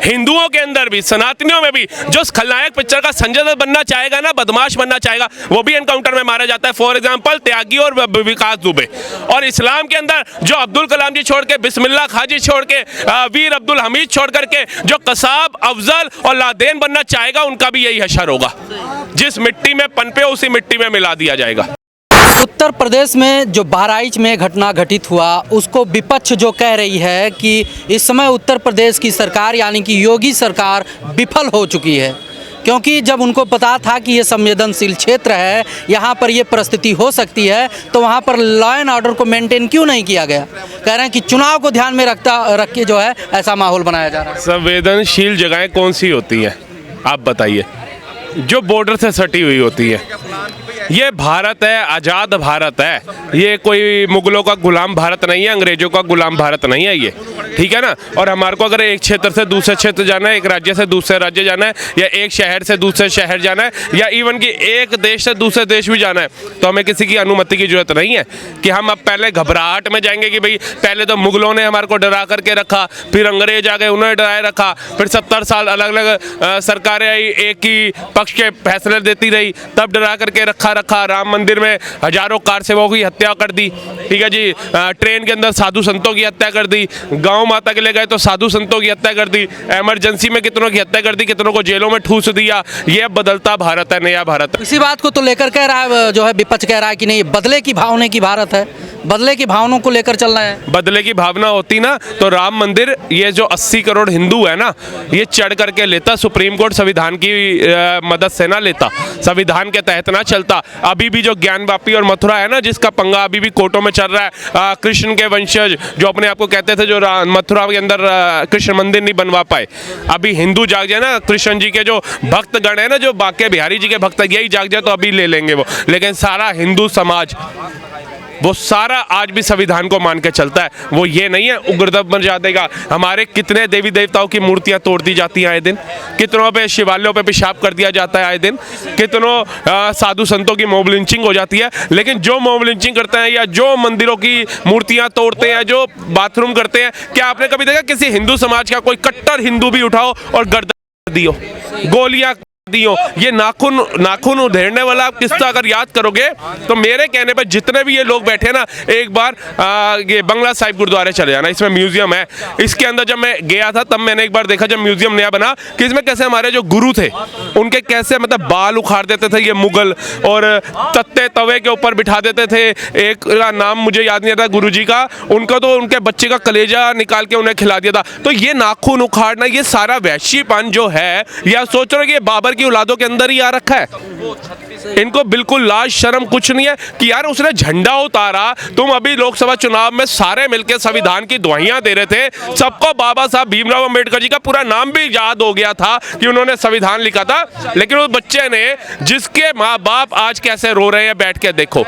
हिंदुओं के अंदर भी, सनातनियों में भी जो खलनायक पिक्चर का संजय दत्त बनना चाहेगा ना, बदमाश बनना चाहेगा, वो भी एनकाउंटर में मारा जाता है। फॉर एग्जाम्पल त्यागी और विकास दुबे। और इस्लाम के अंदर जो अब्दुल कलाम जी छोड़ के, बिस्मिल्लाह खां जी छोड़ के, वीर अब्दुल हमीद छोड़ करके जो कसाब, अफजल और लादेन बनना चाहेगा, उनका भी यही हशर होगा। जिस मिट्टी में पनपे उसी मिट्टी में मिला दिया जाएगा। उत्तर प्रदेश में जो बहराइच में घटना घटित हुआ, उसको विपक्ष जो कह रही है कि इस समय उत्तर प्रदेश की सरकार यानी कि योगी सरकार विफल हो चुकी है, क्योंकि जब उनको पता था कि ये संवेदनशील क्षेत्र है, यहाँ पर ये परिस्थिति हो सकती है, तो वहाँ पर लॉ एंड ऑर्डर को मेंटेन क्यों नहीं किया गया। कह रहे हैं कि चुनाव को ध्यान में रख के जो है ऐसा माहौल बनाया जा रहा है। संवेदनशील जगहें कौन सी होती हैं आप बताइए? जो बॉर्डर से सटी हुई होती है। ये भारत है, आज़ाद भारत है, ये कोई मुगलों का गुलाम भारत नहीं है, अंग्रेजों का गुलाम भारत नहीं है ये, ठीक है ना। और हमारे को अगर एक क्षेत्र से दूसरे क्षेत्र जाना है, एक राज्य से दूसरे राज्य जाना है, या एक शहर से दूसरे शहर जाना है, या इवन कि एक देश से दूसरे देश भी जाना है, तो हमें किसी की अनुमति की जरूरत नहीं है कि हम अब पहले घबराहट में जाएंगे कि भाई पहले तो मुगलों ने हमारे को डरा करके रखा, फिर अंग्रेज आ गए उन्होंने डराए रखा, फिर 70 साल अलग अलग सरकारें आई, एक ही पक्ष के फैसले देती रही, तब डरा करके रखा। राम मंदिर में हजारों कार सेवकों की हत्या कर दी, ठीक है जी। ट्रेन के अंदर साधु संतों की हत्या कर दी, गांव माता के लिए गए तो साधु संतों की हत्या कर दी, इमरजेंसी में कितनों की हत्या कर दी, कितनों को जेलों में ठूस दिया। ये बदलता भारत है, नया भारत। इसी बात को तो लेकर कह रहा है जो है विपक्ष कह रहा है कि नहीं, बदले की भावना की भारत है, बदले की भावनाओं को लेकर चलना है। बदले की भावना होती ना तो राम मंदिर ये जो 80 करोड़ हिंदू है ना, ये चढ़ करके लेता, सुप्रीम कोर्ट संविधान की मदद से ना लेता, संविधान के तहत ना चलता। अभी भी जो ज्ञानवापी और मथुरा है ना, जिसका पंगा अभी भी कोर्टों में चल रहा है, कृष्ण के वंशज जो अपने आप को कहते थे, जो मथुरा के अंदर कृष्ण मंदिर नहीं बनवा पाए, अभी हिंदू जाग जाए ना, कृष्ण जी के जो भक्त गण है ना, जो बाके बिहारी जी के भक्त, यही जाग जाए तो अभी ले लेंगे वो। लेकिन सारा हिंदू समाज वो सारा आज भी संविधान को मान के चलता है। वो ये नहीं है उग्रता बन जाएगा। हमारे कितने देवी देवताओं की मूर्तियां तोड़ दी जाती हैं आए दिन, कितनों पे शिवालयों पे पेशाब कर दिया जाता है आए दिन, कितनों साधु संतों की मॉब लिंचिंग हो जाती है। लेकिन जो मॉब लिंचिंग करते हैं या जो मंदिरों की मूर्तियां तोड़ते हैं, जो बाथरूम करते हैं, क्या आपने कभी देखा किसी हिंदू समाज का कोई कट्टर हिंदू भी उठाओ और गर्दन दियो, गोलियां दियो? ये नाखून उधेड़ने वाला आप किस्सा अगर याद करोगे तो मेरे कहने पर जितने भी ये लोग बैठे ना, एक बार ये बंगला साहिब गुरुद्वारे चले जाना, इसमें म्यूजियम है। इसके अंदर जब मैं गया था तब मैंने एक बार देखा, जब म्यूजियम नया बना, कि इसमें कैसे हमारे जो गुरु थे उनके कैसे मतलब बाल उखाड़ देते थे ये मुगल, और तत्ते तवे के ऊपर बिठा देते थे। एक का नाम मुझे याद नहीं आता गुरु जी का, उनका तो उनके बच्चे का कलेजा निकाल के उन्हें खिला दिया था। तो ये नाखून उखाड़ना, ये सारा वैश्यपन जो है, या सोच रहे हो कि ये बाबर की औलादों के अंदर ही आ रखा है। इनको बिल्कुल लाज शर्म कुछ नहीं है कि यार उसने झंडा उतारा। तुम अभी लोकसभा चुनाव में सारे मिलकर संविधान की दुआइयां दे रहे थे, सबको बाबा साहब भीमराव अंबेडकर जी का पूरा नाम भी याद हो गया था कि उन्होंने संविधान लिखा था। लेकिन उस बच्चे ने, जिसके माँ बाप आज कैसे रो रहे हैं बैठ के देखो,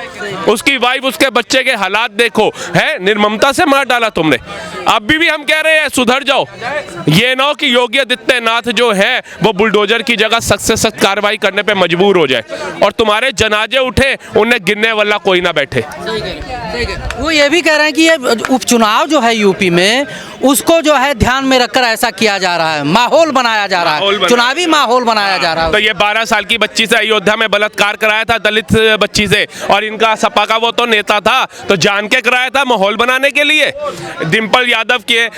उसकी वाइफ, उसके बच्चे के हालात देखो, है निर्ममता से मार डाला तुमने। अभी भी हम कह रहे हैं सुधर जाओ। ये ना हो कि योगी आदित्यनाथ जो है वो बुलडोजर की जगह सख्त से सख्त कार्रवाई करने पे मजबूर हो जाए और तुम्हारे जनाजे उठे, उन्हें गिनने वाला कोई ना बैठे। वो ये भी कह रहे हैं कि ये उपचुनाव जो है यूपी में, उसको जो है ध्यान में रखकर ऐसा किया जा रहा है, माहौल बनाया जा रहा है, चुनावी माहौल बनाया जा रहा है। तो ये 12 साल की बच्ची से अयोध्या में बलात्कार कराया था, दलित बच्ची से, और इनका सपा का वो तो नेता था, तो जान के कराया था माहौल बनाने के लिए। डिम्पल यादव के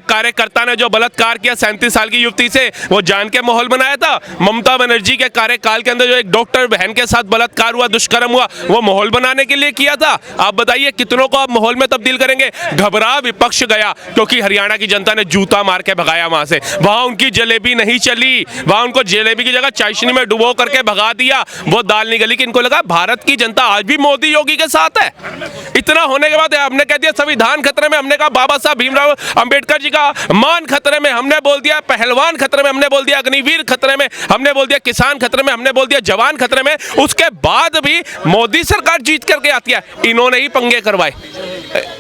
कार्यकर्ता ने जो बलात्कार किया 37 साल की युवती से, वो जान के माहौल बनाया था। ममता बनर्जी के कार्यकाल के अंदर जो एक डॉक्टर बहन के साथ बलात्कार हुआ, दुष्कर्म हुआ, वो माहौल बनाने के लिए किया था। आप बताइए कितनों को आप माहौल में तब्दील करेंगे? घबरा विपक्ष गया, क्योंकि हरियाणा की जनता ने जूता मार के भगाया वहां से। वहां उनकी जलेबी नहीं चली, वहां उनको जलेबी की जगह चाशनी में डुबो करके भगा दिया, वो दाल नहीं गली। कि इनको लगा भारत की जनता आज भी मोदी योगी के साथ है। इतना होने के बाद हमने कह दिया संविधान खतरे में, हमने कहा बाबा साहब भीमराव अंबेडकर जी का मान खतरे में, हमने बोल दिया पहलवान खतरे में, हमने बोल दिया अग्निवीर खतरे में, हमने बोल दिया किसान खतरे में, हमने बोल दिया जवान खतरे में। उसके बाद भी मोदी सरकार जीत करके आती है। इन्होंने ही पंगे करवाए।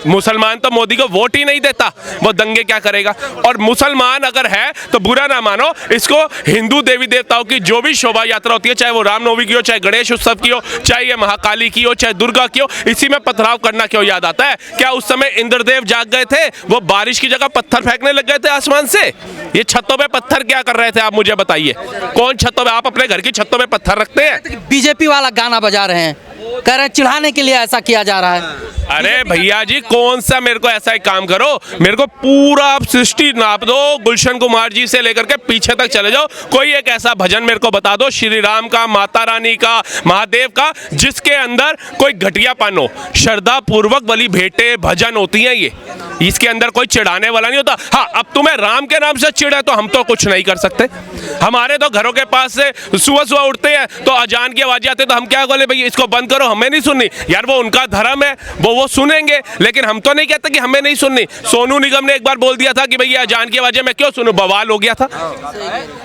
मुसलमान तो मोदी को वोट ही नहीं देता, वो दंगे क्या करेगा? और मुसलमान अगर है तो बुरा ना मानो, इसको हिंदू देवी देवताओं की जो भी शोभा यात्रा होती है, चाहे वो रामनवमी की हो, चाहे गणेश उत्सव की हो, चाहे ये महाकाली की हो, चाहे दुर्गा की हो, इसी में पथराव करना क्यों याद आता है? क्या उस समय इंद्रदेव जाग गए थे? वो वो बारिश की जगह पत्थर फेंकने लग गए थे आसमान से। ये छतों पे पत्थर क्या कर रहे थे आप मुझे बताइए? कौन छतों पे, आप अपने घर की छतों पे पत्थर रखते हैं? बीजेपी वाला गाना बजा रहे हैं, कह रहे हैं चिढ़ाने के लिए ऐसा किया जा रहा है। अरे भैया जी, कौन सा, मेरे को ऐसा एक काम करो, मेरे को पूरा आप सृष्टि नाप दो, गुलशन कुमार जी से लेकर के पीछे तक चले जाओ, कोई एक ऐसा भजन मेरे को बता दो, श्री राम का, माता रानी का, महादेव का, जिसके अंदर कोई घटियापन हो। श्रद्धा पूर्वक बलि भेंटे भजन होती हैं ये, इसके अंदर कोई चिढ़ाने वाला नहीं होता। हाँ, अब तुम्हें राम के नाम से चिढ़े तो हम तो कुछ नहीं कर सकते। हमारे तो घरों के पास से सुबह सुबह उठते हैं तो अजान की आवाज आती है, तो हम क्या बोले, भाई इसको बंद करो, हमें नहीं सुननी। यार वो उनका धर्म है, वो सुनेंगे, लेकिन हम तो नहीं कहते कि हमें नहीं सुननी। सोनू निगम ने एक बार बोल दिया था कि भाई ये अजान की आवाज़ें मैं क्यों सुनूं, बवाल हो गया था।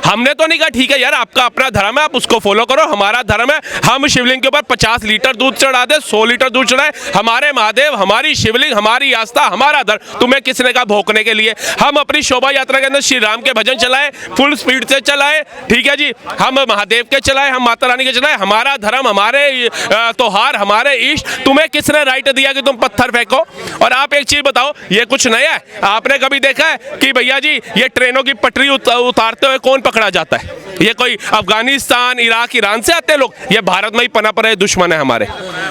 हमने तो नहीं कहा ठीक है यार, आपका अपना धर्म है, आप उसको फॉलो करो, हमारा धर्म है, हम शिवलिंग के ऊपर 50 लीटर दूध चढ़ा दे, 100 लीटर दूध चढ़ाए, हमारे महादेव, हमारी शिवलिंग, हमारी आस्था, हमारा धर्म, तुम्हें किसने कहा भोंकने के लिए? हम अपनी शोभा यात्रा के अंदर श्री राम के भजन चलाए, फुल स्पीड से चलाए, ठीक है जी, हम महादेव के चलाए, हम माता रानी के चलाए, हमारा धर्म, हमारे त्योहार, हमारे इष्ट, तुम्हें किसने राइट दिया कि तुम पत्थर फेंको? और आप एक चीज बताओ, ये कुछ नया है? आपने कभी देखा है कि भैया जी ये ट्रेनों की पटरी उतारते हुए कौन पकड़ा जाता है? ये कोई अफगानिस्तान, इराक, ईरान से आते हैं लोग? ये भारत में ही पनप रहे दुश्मन है हमारे।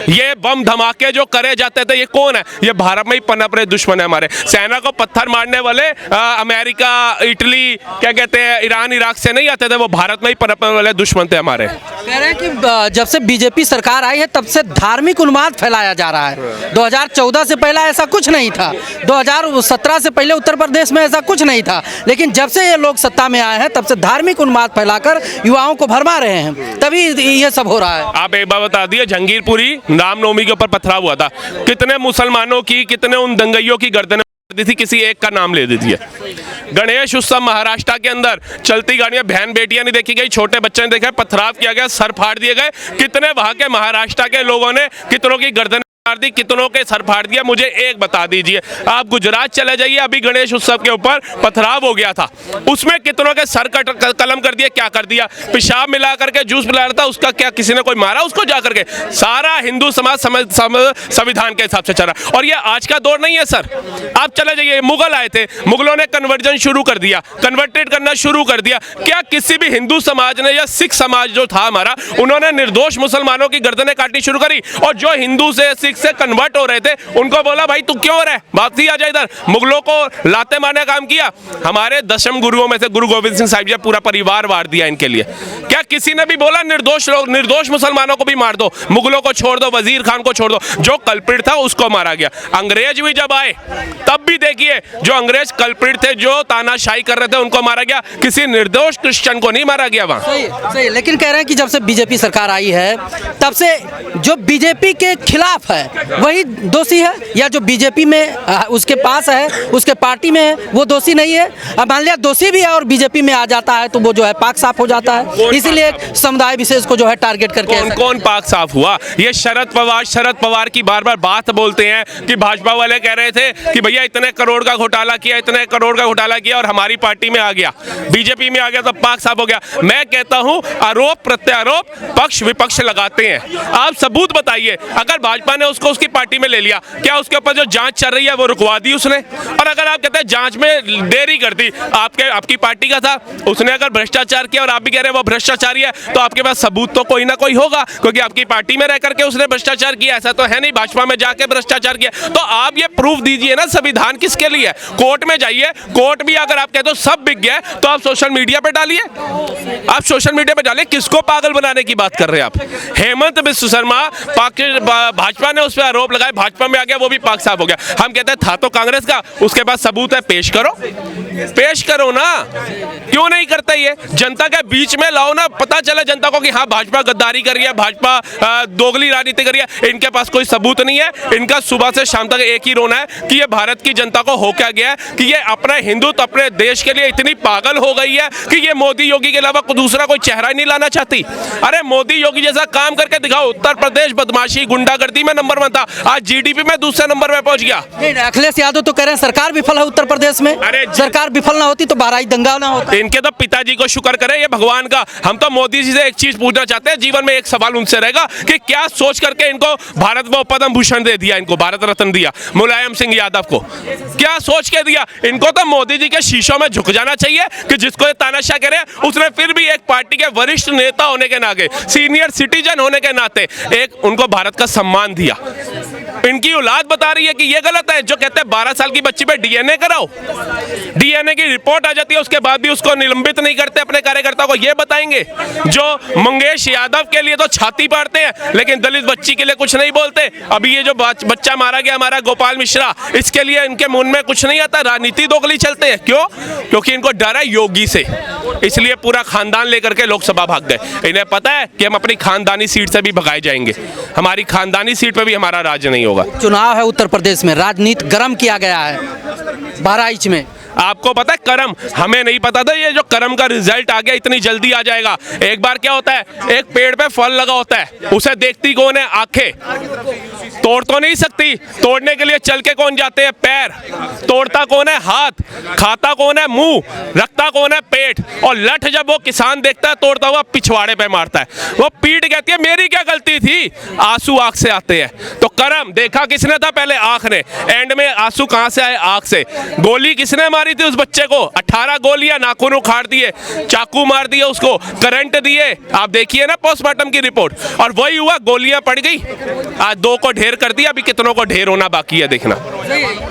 ये बम धमाके जो करे जाते थे, ये कौन है? ये भारत में ही पनप रहे दुश्मन है हमारे। सेना को पत्थर मारने वाले अमेरिका, इटली, क्या कहते हैं, ईरान, इराक से नहीं आते थे, वो भारत में ही पनपने वाले दुश्मन थे हमारे। कह रहे हैं कि जब से बीजेपी सरकार आई है तब से धार्मिक उन्माद फैलाया जा रहा है। 2014 से पहले ऐसा कुछ नहीं था, 2017 से पहले उत्तर प्रदेश में ऐसा कुछ नहीं था, लेकिन जब से ये लोग सत्ता में आए हैं तब से धार्मिक उन्माद फैलाकर युवाओं को भरमा रहे हैं, तभी ये सब हो रहा है। आप एक बार बता दिए, जंगीरपुरी रामनवमी के ऊपर पथराव हुआ था, कितने मुसलमानों की, कितने उन दंगइयों की गर्दनें दी थी, किसी एक का नाम ले दीजिए। गणेश उत्सव महाराष्ट्र के अंदर चलती गाड़ियां, बहन बेटियां नहीं देखी गई, छोटे बच्चे नहीं देखे, पथराव किया गया, सर फाड़ दिए गए। कितने वहां के महाराष्ट्र के लोगों ने कितनों की गर्दन मार दी, कितनों के सर फाड़ दिया? मुझे एक बता दीजिए। आप गुजरात चले जाइए, अभी गणेश उत्सव के ऊपर पथराव हो गया था, उसमें कितनों के सर कलम कर दिए, क्या कर दिया? पेशाब मिला करके जूस पिला रहा था, उसका क्या किसी ने कोई मारा उसको जा करके? सारा हिंदू समाज संविधान के हिसाब से चला। और ये आज का दौर नहीं है सर। आप चले जाइए, मुगल आए थे, मुगलों ने कन्वर्जन शुरू कर दिया, कन्वर्टेड करना शुरू कर दिया। क्या किसी भी हिंदू समाज ने या सिख समाज जो था हमारा, उन्होंने निर्दोष मुसलमानों की गर्दनें काटनी शुरू करी? और जो हिंदू से से कन्वर्ट हो रहे थे उनको बोला भाई तू क्यों रहे, वापसी आ जा इधर। मुगलों को लाते मारने काम किया। हमारे 10 गुरुओं में से गुरु गोविंद सिंह साहिब जी पूरा परिवार वार दिया इनके लिए। क्या किसी ने भी बोला निर्दोष लोग, निर्दोष मुसलमानों को भी मार दो, मुगलों को छोड़ दो, वजीर खान को छोड़ दो? जो कल्प्रिट था उसको मारा गया। अंग्रेज भी जब आए तब भी देखिए, जो अंग्रेज कल्प्रिट थे, जो तानाशाही कर रहे थे, उनको मारा गया, किसी निर्दोष क्रिश्चियन को नहीं मारा गया वहां। सही, लेकिन कह रहे हैं कि जब से बीजेपी सरकार आई है तब से जो बीजेपी के खिलाफ है वही दोषी है, या जो बीजेपी में उसके पास है, उसके पार्टी में है, वो दोषी नहीं है? अब मान लिया दोषी भी है और बीजेपी में आ जाता है तो वो जो है पाक साफ हो जाता है, इसीलिए समुदाय विशेष को जो है टारगेट करके। कौन पाक साफ हुआ? ये शरद पवार की बार बार बात बोलते हैं कि भाजपा वाले कह रहे थे कि भैया इतने करोड़ का घोटाला किया, इतने करोड़ का घोटाला किया और हमारी पार्टी में आ गया, बीजेपी में आ गया तो पाक साफ हो गया। मैं कहता हूं आरोप प्रत्यारोप पक्ष विपक्ष लगाते हैं, आप सबूत बताइए। अगर भाजपा ने उसको उसकी पार्टी में ले लिया, क्या उसके ऊपर जो जांच चल रही है वो रुकवा दी उसने? और अगर आप कहते हैं जांच में देरी कर दी, आपकी पार्टी का था, उसने अगर भ्रष्टाचार किया और आप भी कह रहे हैं वो भ्रष्टाचारी है, तो आपके पास सबूत तो कोई ना कोई होगा, क्योंकि आपकी पार्टी में रह करके उसने भ्रष्टाचार किया। ऐसा तो है नहीं भाजपा में जाके भ्रष्टाचार किया। तो आप ये प्रूफ दीजिए ना, संविधान किसके लिए? कोर्ट में जाइए, कोर्ट भी अगर आप कहते हो सब बिक गया तो आप सोशल मीडिया पे डालिए, आप सोशल मीडिया पे डालिए। किसको पागल बनाने की बात कर रहे हैं आप? हेमंत बिस्व शर्मा भाजपा ने उस पर आरोप लगाए, भाजपा में आ गया, वो भी पाक साफ हो गया। हम कहते हैं था तो कांग्रेस का, उसके पास सबूत है, पेश करो ना। क्यों नहीं करते? ये जनता के बीच में लाओ ना, पता चले जनता को कि हाँ भाजपा गद्दारी कर रही है, भाजपा दोगली राजनीति कर रही है। इनके पास कोई सबूत नहीं है, इनका सुबह से शाम तक एक ही रोना है कि ये भारत की जनता को हो क्या गया है, कि ये अपने हिंदुत्व, अपने देश के लिए इतनी पागल हो गई है कि ये मोदी योगी के अलावा दूसरा कोई चेहरा ही नहीं लाना चाहती। अरे मोदी योगी जैसा काम करके दिखाओ। उत्तर प्रदेश बदमाशी गुंडागर्दी में नंबर नंबर में था, आज जीडीपी में दूसरे नंबर में पहुंच गया। नहीं, अखिलेश यादव तो कह रहे हैं सरकार विफल है उत्तर प्रदेश में। अरे सरकार विफल ना होती तो बहराइच दंगा ना होता। इनके तो पिताजी को शुक्र करें, ये भगवान का। हम तो मोदी जी से एक चीज पूछना चाहते हैं, जीवन में एक सवाल उनसे रहेगा कि क्या सोच करके इनको भारत में पद्म भूषण दे दिया, इनको भारत रत्न दिया मुलायम सिंह यादव को, क्या सोच के दिया? इनको तो मोदी जी के शीशों में झुक जाना चाहिए कि जिसको ये तानाशाह कह रहे हैं, उसने फिर भी एक पार्टी के वरिष्ठ नेता होने के नाते, सीनियर सिटीजन होने के नाते एक उनको भारत का सम्मान दिया। इनकी औलाद बता रही है कि ये गलत है। जो कहते हैं 12 साल की बच्ची पे डीएनए कराओ, डीएनए की रिपोर्ट आ जाती है, उसके बाद भी उसको निलंबित नहीं करते अपने कार्यकर्ताओं को, ये बताएंगे। जो मंगेश यादव के लिए तो छाती पाड़ते हैं, लेकिन दलित बच्ची के लिए कुछ नहीं बोलते। अभी ये जो बच्चा मारा गया हमारा गोपाल मिश्रा, इसके लिए इनके मन में कुछ नहीं आता, राजनीति दोगली चलते हैं। क्यों? क्योंकि इनको डर है योगी से, इसलिए पूरा खानदान लेकर के लोकसभा भाग गए। इन्हें पता है कि हम अपनी खानदानी सीट से भी भगाए जाएंगे, हमारी खानदानी सीट पे भी हमारा राज नहीं होगा। चुनाव है उत्तर प्रदेश में, राजनीति गर्म किया गया है बहराइच में। आपको पता है करम, हमें नहीं पता था ये जो करम का रिजल्ट आ गया इतनी जल्दी आ जाएगा। एक बार क्या होता है, एक पेड़ पे फल लगा होता है, उसे देखती कौन है? आंखें। तोड़ तो नहीं सकती, तोड़ने के लिए चल के कौन जाते हैं? पैर। तोड़ता कौन है? हाथ। खाता कौन है? मुंह। रखता कौन है? पेट। और लठ जब वो किसान देखता है तोड़ता हुआ, पिछवाड़े पे मारता है, वो पीठ कहती है मेरी क्या गलती थी, आंसू आंख से आते हैं। तो करम देखा किसने था? पहले आंख ने, एंड में आंसू कहां से आए? आंख से। गोली किसने मारी थी उस बच्चे को? 18 गोलियां, नाखून उखाड़ दिए, चाकू मार दिए उसको, करंट दिए। आप देखिए ना पोस्टमार्टम की रिपोर्ट, और वही हुआ, गोलियां पड़ गई। आज 2 को ढेर कर दिया, अभी कितनों को ढेर होना बाकी है देखना।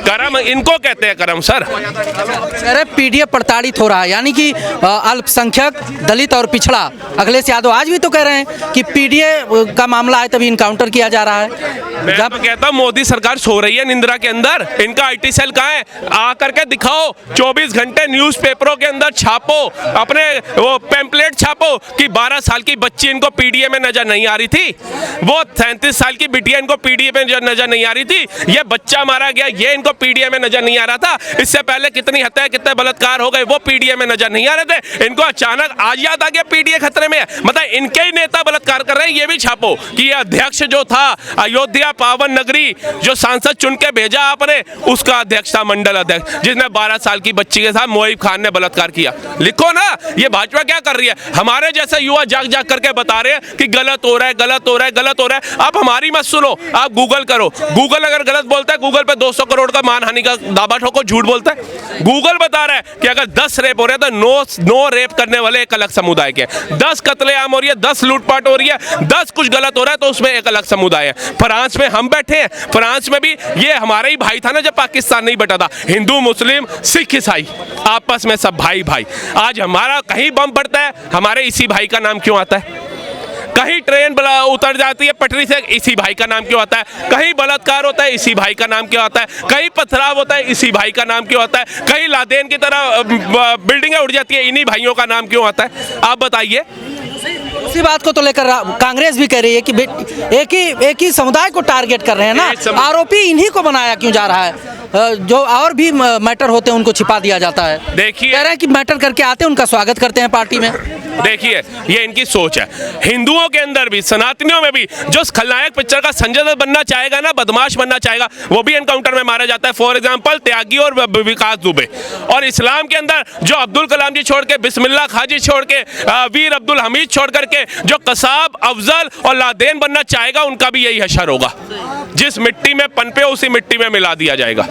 करम इनको कहते हैं, करम सर। अरे पीडीए प्रताड़ित हो रहा है, यानी कि अल्पसंख्यक, दलित और पिछड़ा। अखिलेश यादव आज भी तो कह रहे हैं कि पीडीए का मामला है तभी इनकाउंटर किया जा रहा है। मैं तो कहता हूं मोदी सरकार सो रही है निंद्रा के अंदर। इनका आईटी सेल कहाँ है? आ करके दिखाओ, 24 घंटे न्यूज़पेपरों के अंदर छापो, अपने वो पैम्पलेट छापो कि 12 साल की बच्ची इनको पीडीए में नजर नहीं आ रही थी, वो 37 साल की बिटिया इनको पीडीए में नजर नहीं आ रही थी, ये बच्चा मारा गया ये इनको पीडीए में नजर नहीं आ रहा था, इससे पहले कितनी हत्या कितने बलात्कार हो गए वो पीडीए में नजर नहीं आ रहे थे। इनको अचानक आज याद आ गया पीडीए खतरे में है, मतलब इनके ही नेता बलात्कार कर रहे हैं। ये भी छापो कि ये अध्यक्ष जो था अयोध्या पावन नगरी, जो सांसद चुन के भेजा आपने, उसका अध्यक्ष था, मंडल अध्यक्ष, जिसने 12 साल की बच्ची के साथ मोहिब खान ने बलात्कार किया। लिखो ना, ये भाजपा क्या कर रही है? हमारे जैसे युवा जाग जाग करके बता रहे हैं कि गलत हो रहा है, गलत हो रहा है, गलत हो रहा है। आप हमारी मत सुनो, आप गूगल करो। गूगल अगर गलत बोलता है, गूगल पे 200 करोड़ का मानहानि का दावा ठोको, झूठ बोलता है। गूगल बता रहा है कि अगर 10 रेप हो रहे हैं तो नो रेप करने वाले एक अलग समुदाय के, 10 कत्लेआम हो रही है, 10 लूटपाट हो रही है, 10 कुछ गलत हो रहा है तो उसमें एक अलग समुदाय है। फ्रांस में हम बैठे हैं, फ्रांस में भी ये हमारा ही भाई था ना जब पाकिस्तान नहीं बटा था, हिंदू मुस्लिम सिख ईसाई आपस में सब भाई भाई। आज हमारा कहीं बम पड़ता है, हमारे इसी भाई का नाम क्यों आता है? कहीं ट्रेन उतर जाती है पटरी से, इसी भाई का नाम क्यों आता है? कहीं बलात्कार होता है, इसी भाई का नाम क्यों आता है? कहीं पथराव होता है, इसी भाई का नाम क्यों आता है? कहीं लादेन की तरह बिल्डिंगें उड़ जाती है, इन्हीं भाइयों का नाम क्यों आता है? आप बताइए। इसी बात को तो लेकर कांग्रेस भी कह रही है कि एक ही समुदाय को टारगेट कर रहे हैं ना, आरोपी इन्हीं को बनाया क्यों जा रहा है? जो और भी मैटर होते हैं उनको छिपा दिया जाता है। देखिए, कह रहे हैं कि मैटर करके आते हैं, उनका स्वागत करते हैं पार्टी में। देखिए ये इनकी सोच है। हिंदुओं के अंदर भी, सनातनियों में भी, जो खलनायक पिक्चर का संजय दत्त बनना चाहेगा ना, बदमाश बनना चाहेगा, वो भी एनकाउंटर में मारा जाता है। फॉर एग्जांपल त्यागी और विकास दुबे। और इस्लाम के अंदर जो अब्दुल कलाम जी छोड़ के, बिस्मिल्लाह खाजी छोड़ के, वीर अब्दुल हमीद छोड़ करके जो कसाब, अफजल और लादेन बनना चाहेगा, उनका भी यही हशर होगा। जिस मिट्टी में पनपे उसी मिट्टी में मिला दिया जाएगा।